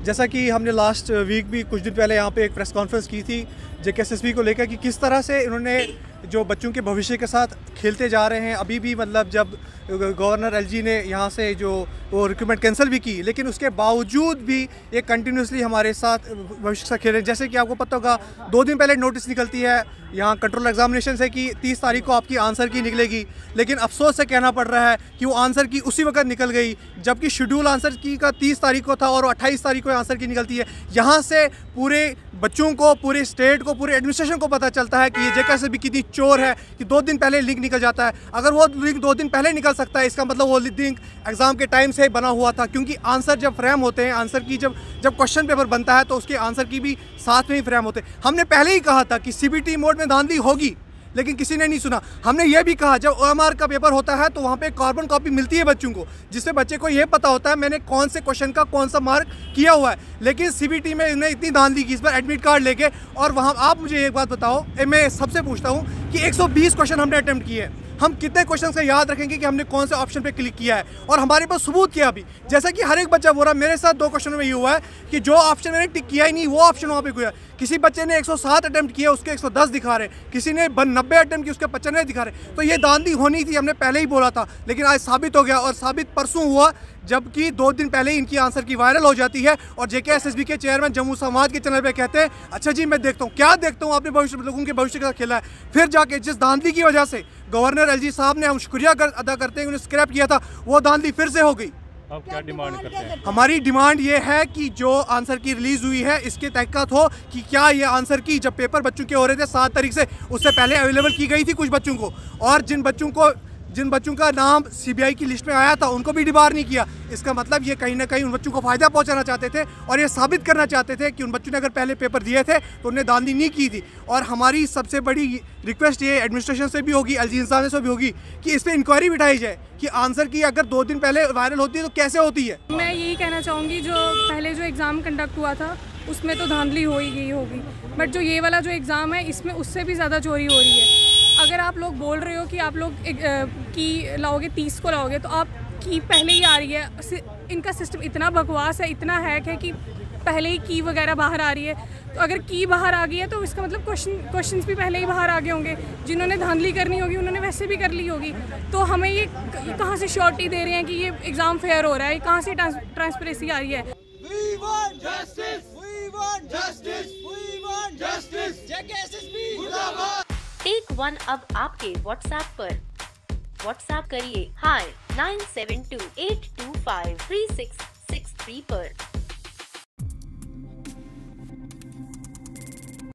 जैसा कि हमने लास्ट वीक भी कुछ दिन पहले यहाँ पे एक प्रेस कॉन्फ्रेंस की थी JKSSB को लेकर कि किस तरह से इन्होंने जो बच्चों के भविष्य के साथ खेलते जा रहे हैं। अभी भी मतलब जब गवर्नर LG ने यहाँ से जो वो रिक्रूटमेंट कैंसिल भी की, लेकिन उसके बावजूद भी ये कंटिन्यूसली हमारे साथ भविष्य के साथ खेल रहे हैं। जैसे कि आपको पता होगा 2 दिन पहले नोटिस निकलती है यहाँ कंट्रोल एग्जामिनेशन से कि 30 तारीख को आपकी आंसर की निकलेगी, लेकिन अफसोस से कहना पड़ रहा है कि वो आंसर की उसी वक्त निकल गई, जबकि शेड्यूल आंसर की का 30 तारीख को था और 28 तारीख को आंसर की निकलती है। यहाँ से पूरे बच्चों को, पूरे स्टेट को, पूरे एडमिनिस्ट्रेशन को पता चलता है कि ये JKSSB कितनी चोर है कि 2 दिन पहले लिंक निकल जाता है। अगर वो लिंक 2 दिन पहले निकल सकता है, इसका मतलब वो लिंक एग्ज़ाम के टाइम से बना हुआ था, क्योंकि आंसर जब फ्रेम होते हैं, आंसर की जब क्वेश्चन पेपर बनता है तो उसके आंसर की भी साथ में ही फ्रेम होते हैं। हमने पहले ही कहा था कि CBT मोड में धांधली होगी, लेकिन किसी ने नहीं सुना। हमने ये भी कहा जब OMR का पेपर होता है तो वहाँ पे कार्बन कॉपी मिलती है बच्चों को, जिससे बच्चे को ये पता होता है मैंने कौन से क्वेश्चन का कौन सा मार्क किया हुआ है। लेकिन CBT में इन्हें इतनी धांधली की इस पर एडमिट कार्ड लेके, और वहाँ आप मुझे एक बात बताओ, मैं सबसे पूछता हूँ कि 120 क्वेश्चन हमने अटैम्प्ट किए हैं, हम कितने क्वेश्चन का याद रखेंगे कि हमने कौन से ऑप्शन पे क्लिक किया है, और हमारे पास सबूत क्या अभी। जैसा कि हर एक बच्चा बोल रहा है, मेरे साथ 2 क्वेश्चनों में ये हुआ है कि जो ऑप्शन मैंने टिक किया ही नहीं वो ऑप्शन वहाँ पे हुआ। किसी बच्चे ने 107 अटैम्प्ट किया, उसके 110 दिखा रहे, किसी ने 90 अटैम्प्ट किए, उसके 95 दिखा रहे। तो ये धांधली होनी थी, हमने पहले ही बोला था, लेकिन आज साबित हो गया, और साबित परसों हुआ जबकि 2 दिन पहले ही इनकी आंसर की वायरल हो जाती है। और JKSSB के चेयरमैन जम्मू समाज के चैनल पे कहते हैं अच्छा जी मैं देखता हूँ, क्या देखता हूँ, आपने भविष्य लोगों के भविष्य के साथ खेला है। फिर जाके जिस धांधली की वजह से गवर्नर LG साहब ने, हम शुक्रिया अदा करते हैं, उन्हें स्क्रैप किया था, वो धांधली फिर से हो गई। आप क्या डिमांड करते हैं? हमारी डिमांड ये है कि जो आंसर की रिलीज हुई है इसके तहकीकात हो कि क्या ये आंसर की जब पेपर बच्चों के हो रहे थे 7 तारीख से, उससे पहले अवेलेबल की गई थी कुछ बच्चों को, और जिन बच्चों का नाम CBI की लिस्ट में आया था उनको भी डिबार नहीं किया। इसका मतलब ये कहीं ना कहीं उन बच्चों को फ़ायदा पहुंचाना चाहते थे, और ये साबित करना चाहते थे कि उन बच्चों ने अगर पहले पेपर दिए थे तो उन्हें धांधली नहीं की थी। और हमारी सबसे बड़ी रिक्वेस्ट ये एडमिनिस्ट्रेशन से भी होगी, LG इंसान से भी होगी कि इस पर इंक्वायरी बिठाई जाए कि आंसर की अगर 2 दिन पहले वायरल होती है तो कैसे होती है। मैं यही कहना चाहूँगी, जो पहले जो एग्ज़ाम कंडक्ट हुआ था उसमें तो धांधली हो ही गई होगी, बट जो ये वाला जो एग्ज़ाम है इसमें उससे भी ज़्यादा चोरी हो रही है। अगर आप लोग बोल रहे हो कि आप लोग की लाओगे 30 को लाओगे, तो आप की पहले ही आ रही है। इनका सिस्टम इतना बकवास है, इतना हैक है कि पहले ही की वगैरह बाहर आ रही है। तो अगर की बाहर आ गई है तो इसका मतलब क्वेश्चंस भी पहले ही बाहर आ गए होंगे। जिन्होंने धांधली करनी होगी उन्होंने वैसे भी कर ली होगी। तो हमें ये कहाँ से श्योरिटी दे रहे हैं कि ये एग्ज़ाम फेयर हो रहा है, कहाँ से ट्रांसपेरेंसी आ रही है। We want justice. We want justice. We want justice. JKSSB मुर्दाबाद। टेक 1 अब आपके WhatsApp पर। WhatsApp करिए hi 9728253663 पर।